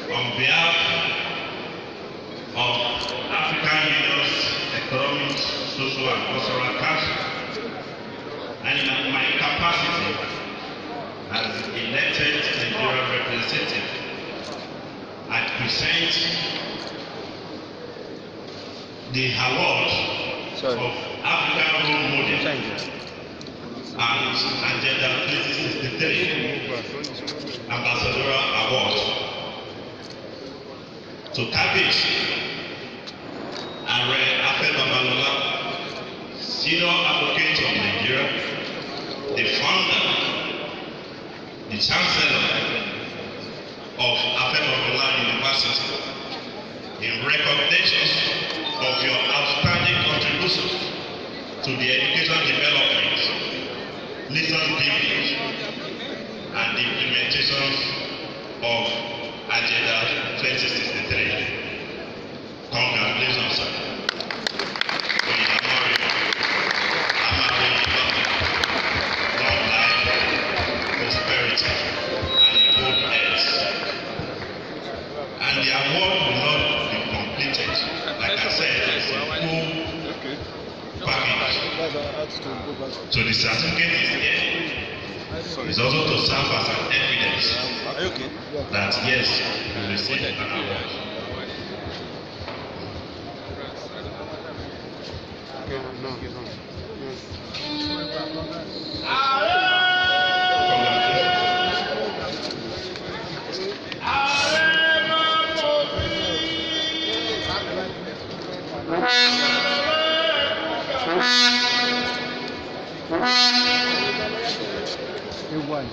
On behalf of African Union's Economic, Social and Cultural Council, and in my capacity as elected Nigerian representative, I present the award of African Role Model and Agenda 2063 Ambassadorial Award to Cabbage Are Afe Babalola, Senior Advocate of Nigeria, the founder, the Chancellor of Afe Babalola University, in recognition of your outstanding contributions to the education development, lesson building, and the implementation of Agenda 2063. Congratulations, sir. Long life, prosperity, and good health. And the award will not be completed. Like I said, it's a full package. So the certificate is here. It's also to serve as an evidence that yes, you received an award. One.